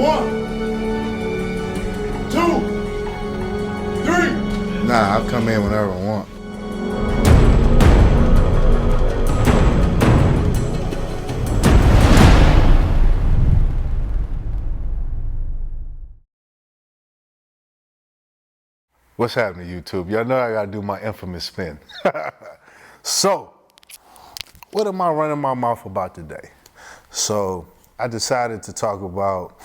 1, 2, 3. Nah, I'll come in whenever I want. What's happening, YouTube? Y'all know I gotta do my infamous spin. So, what am I running my mouth about today? So, I decided to talk about,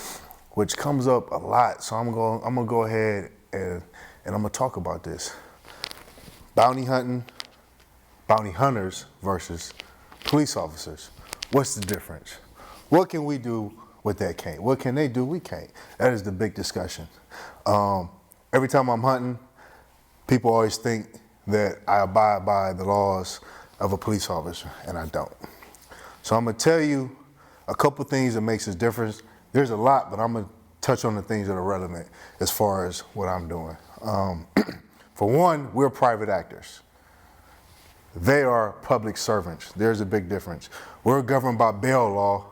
which comes up a lot, so I'm gonna go ahead and I'm gonna talk about this. Bounty hunting, bounty hunters versus police officers. What's the difference? What can we do with that can't? What can they do we can't? That is the big discussion. Every time I'm hunting, people always think that I abide by the laws of a police officer, and I don't. So I'm gonna tell you a couple things that makes us different. There's a lot, but I'm gonna touch on the things that are relevant as far as what I'm doing. For one, we're private actors. They are public servants. There's a big difference. We're governed by bail law,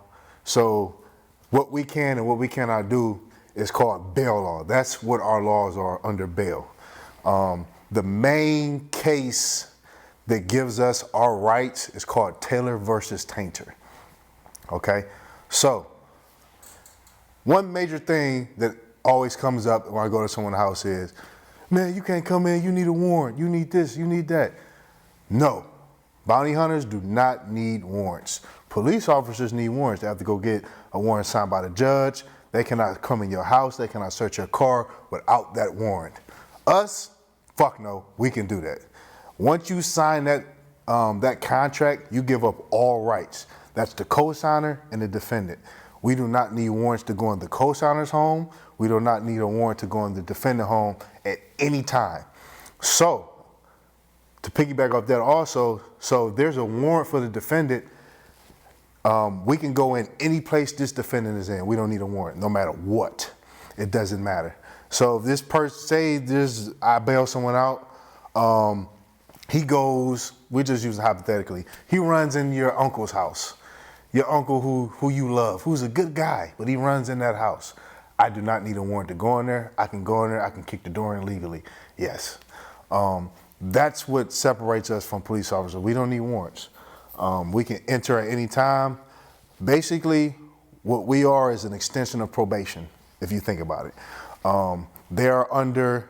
so what we can and what we cannot do is called bail law. That's what our laws are under bail. The main case that gives us our rights is called Taylor versus Tainter. Okay, so one major thing that always comes up when I go to someone's house is, man, you can't come in, you need a warrant, you need this, you need that. No, bounty hunters do not need warrants. Police officers need warrants. They have to go get a warrant signed by the judge. They cannot come in your house, they cannot search your car without that warrant. Us, fuck no, we can do that. Once you sign that contract, you give up all rights. That's the co-signer and the defendant. We do not need warrants to go in the co-signer's home. We do not need a warrant to go in the defendant's home at any time. So, to piggyback off that also, so if there's a warrant for the defendant, we can go in any place this defendant is in. We don't need a warrant, no matter what. It doesn't matter. So if this person, say I bail someone out, he goes, we're just using hypothetically, he runs in your uncle's house. Your uncle who you love, who's a good guy, but he runs in that house. I do not need a warrant to go in there. I can go in there, I can kick the door in legally. Yes. That's what separates us from police officers. We don't need warrants. We can enter at any time. Basically, what we are is an extension of probation, if you think about it. They are under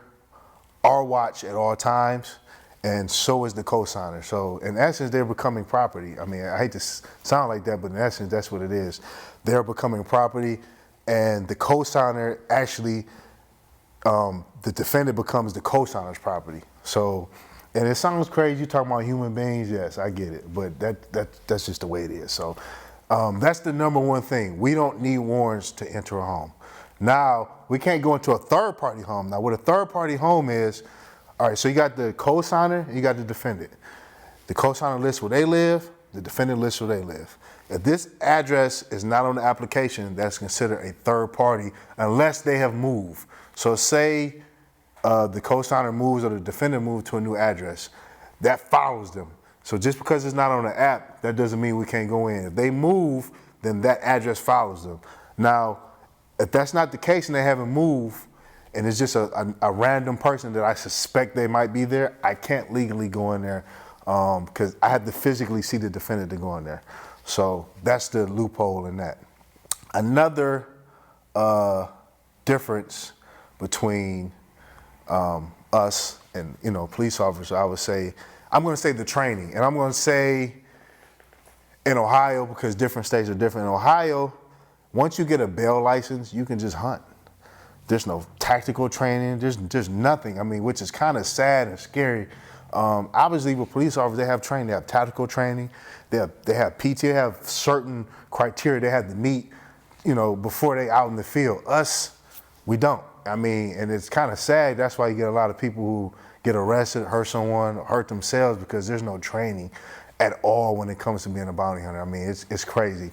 our watch at all times, and so is the co-signer. So in essence, they're becoming property. I mean, I hate to sound like that, but in essence, that's what it is. They're becoming property, and the co-signer actually, the defendant becomes the co-signer's property. So, and it sounds crazy, you talking about human beings, yes, I get it, but that's just the way it is. So that's the number one thing. We don't need warrants to enter a home. Now, we can't go into a third-party home. Now, what a third-party home is, all right, so you got the co-signer and you got the defendant. The co-signer lists where they live, the defendant lists where they live. If this address is not on the application, that's considered a third party unless they have moved. So say the co-signer moves or the defendant moves to a new address, that follows them. So just because it's not on the app, that doesn't mean we can't go in. If they move, then that address follows them. Now, if that's not the case and they haven't moved, and it's just a random person that I suspect they might be there, I can't legally go in there because I have to physically see the defendant to go in there. So that's the loophole in that. Another difference between us and police officers, I would say, I'm going to say the training, and I'm going to say in Ohio, because different states are different. In Ohio, once you get a bail license, you can just hunt. There's no tactical training. There's nothing. I mean, which is kind of sad and scary. Obviously, with police officers, they have training. They have tactical training. They have PT. They have certain criteria they have to meet, before they out in the field. Us, we don't. I mean, and it's kind of sad. That's why you get a lot of people who get arrested, hurt someone, hurt themselves because there's no training at all when it comes to being a bounty hunter. I mean, it's crazy.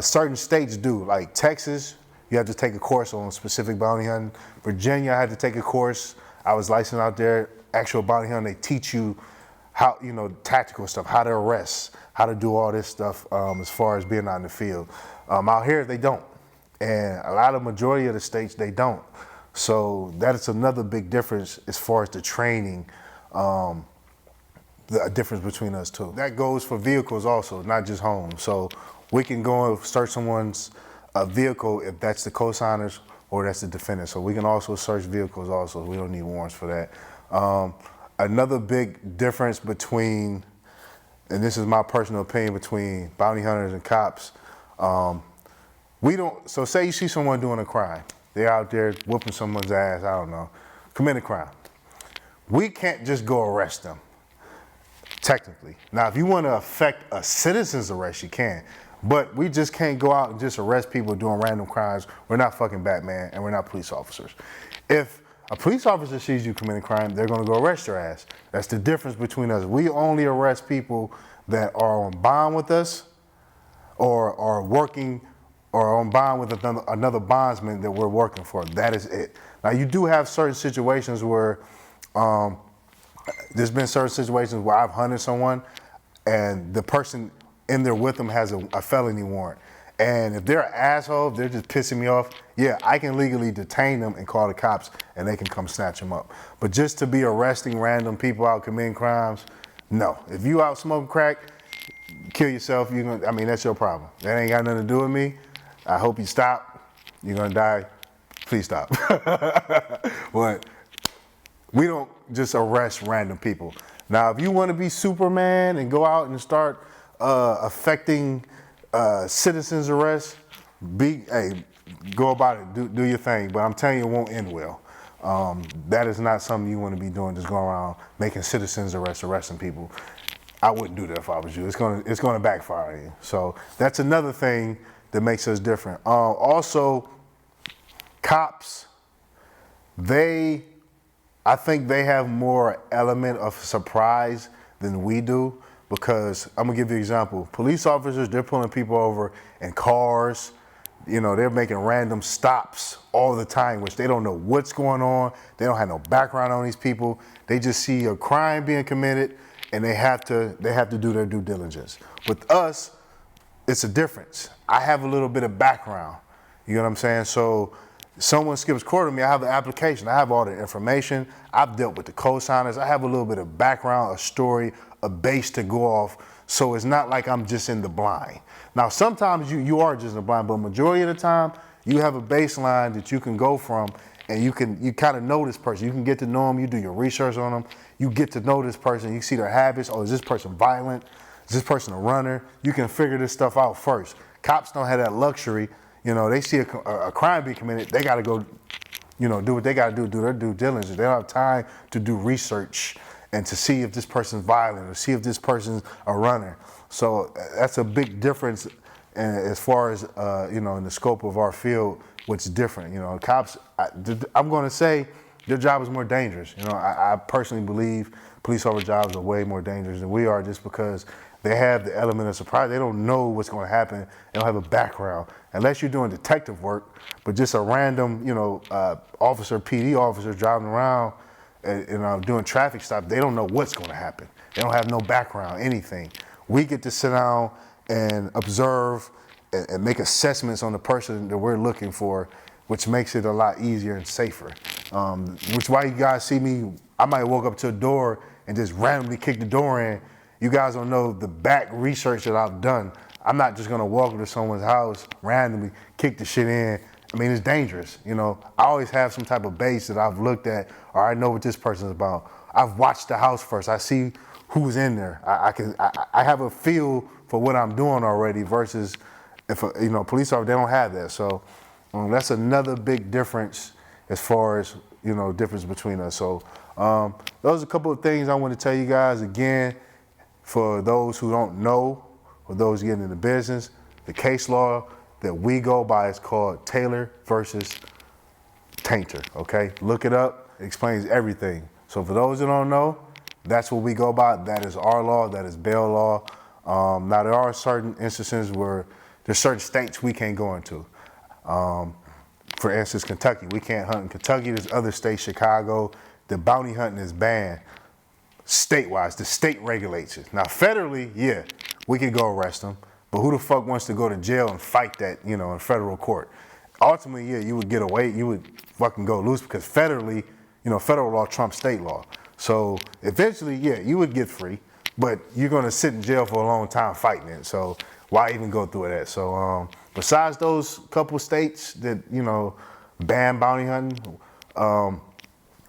Certain states do, like Texas. You have to take a course on specific bounty hunting. Virginia, I had to take a course. I was licensed out there. Actual bounty hunting, they teach you how, tactical stuff, how to arrest, how to do all this stuff as far as being out in the field. Out here, they don't. And a lot of majority of the states, they don't. So that is another big difference as far as the training, the difference between us two. That goes for vehicles also, not just homes. So we can go and search someone's vehicle if that's the co-signers or that's the defendant. So we can also search vehicles also. We don't need warrants for that. Another big difference between, and this is my personal opinion, between bounty hunters and cops, we don't, so say you see someone doing a crime. They're out there whooping someone's ass, I don't know, commit a crime. We can't just go arrest them, technically. Now, if you want to affect a citizen's arrest, you can. But we just can't go out and just arrest people doing random crimes. We're not fucking Batman and we're not police officers. If a police officer sees you committing a crime, they're gonna go arrest your ass. That's the difference between us. We only arrest people that are on bond with us or are working or on bond with another bondsman that we're working for. That is it. Now, you do have certain situations where, there's been certain situations where I've hunted someone and the person in there with them has a felony warrant. And if they're an asshole, if they're just pissing me off, yeah, I can legally detain them and call the cops and they can come snatch them up. But just to be arresting random people out committing crimes, no. If you out smoking crack, kill yourself, I mean, that's your problem. That ain't got nothing to do with me. I hope you stop. You're gonna die. Please stop. But we don't just arrest random people. Now, if you want to be Superman and go out and start affecting citizens' arrests, hey, go about it, do your thing. But I'm telling you, it won't end well. That is not something you want to be doing, just going around making citizens' arrests, arresting people. I wouldn't do that if I was you. It's gonna backfire on you. So that's another thing that makes us different. Also, cops, I think they have more element of surprise than we do, because I'm gonna give you an example. Police officers, they're pulling people over in cars. You know, they're making random stops all the time, which they don't know what's going on. They don't have no background on these people. They just see a crime being committed and they have to do their due diligence. With us, it's a difference. I have a little bit of background. You know what I'm saying? So someone skips court with me, I have the application, I have all the information, I've dealt with the co-signers, I have a little bit of background, a story, a base to go off, so it's not like I'm just in the blind. Now, sometimes you are just in the blind, but majority of the time, you have a baseline that you can go from, and you kind of know this person. You can get to know them, you do your research on them, you get to know this person, you see their habits. Oh, is this person violent? Is this person a runner? You can figure this stuff out first. Cops don't have that luxury. You know, they see a crime being committed, they gotta go, do what they gotta do their due diligence. They don't have time to do research and to see if this person's violent or see if this person's a runner. So that's a big difference as far as, in the scope of our field, what's different. Cops, I'm gonna say their job is more dangerous. I personally believe police officer jobs are way more dangerous than we are, just because they have the element of surprise. They don't know what's going to happen. They don't have a background. Unless you're doing detective work, but just a random, officer, PD officer driving around and doing traffic stops, they don't know what's going to happen. They don't have no background, anything. We get to sit down and observe and make assessments on the person that we're looking for, which makes it a lot easier and safer. Which why you guys see me, I might walk up to a door and just randomly kick the door in. You guys don't know the back research that I've done. I'm not just gonna walk into someone's house randomly, kick the shit in. I mean, it's dangerous. I always have some type of base that I've looked at, or I know what this person's about. I've watched the house first. I see who's in there. I have a feel for what I'm doing already, versus if police officer, they don't have that. So that's another big difference as far as difference between us. So those are a couple of things I want to tell you guys again. For those who don't know, or those getting into business, the case law that we go by is called Taylor versus Tainter, okay? Look it up, it explains everything. So for those who don't know, that's what we go by. That is our law, that is bail law. Now there are certain instances where there's certain states we can't go into. For instance, Kentucky, we can't hunt in Kentucky. There's other states, Chicago, the bounty hunting is banned. State-wise, the state regulates it. Now, federally, yeah, we can go arrest them, but who the fuck wants to go to jail and fight that, in federal court? ultimately, yeah, you would get away, you would fucking go loose because federally, federal law trumps state law. So eventually, yeah, you would get free, but you're gonna sit in jail for a long time fighting it. So why even go through that? So besides those couple states that, ban bounty hunting,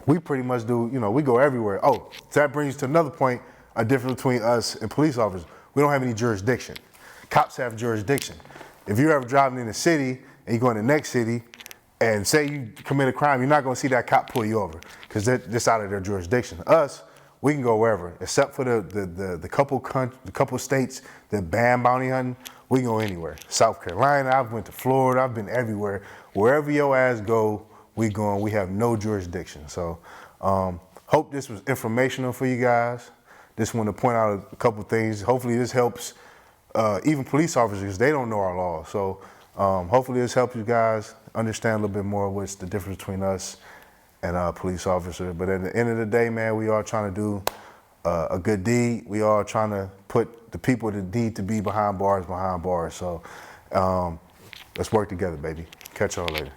we pretty much do, we go everywhere. Oh, so that brings to another point, a difference between us and police officers. We don't have any jurisdiction. Cops have jurisdiction. If you're ever driving in the city and you go in the next city and say you commit a crime, you're not gonna see that cop pull you over because they're just out of their jurisdiction. Us, we can go wherever, except for the couple states that ban bounty hunting, we can go anywhere. South Carolina, I've went to Florida, I've been everywhere. Wherever your ass go, we going, we have no jurisdiction. So hope this was informational for you guys. Just want to point out a couple things. Hopefully this helps even police officers, because they don't know our laws. So hopefully this helps you guys understand a little bit more what's the difference between us and a police officer. But at the end of the day, man, we are trying to do a good deed. We are trying to put the people that need to be behind bars. So let's work together, baby. Catch y'all later.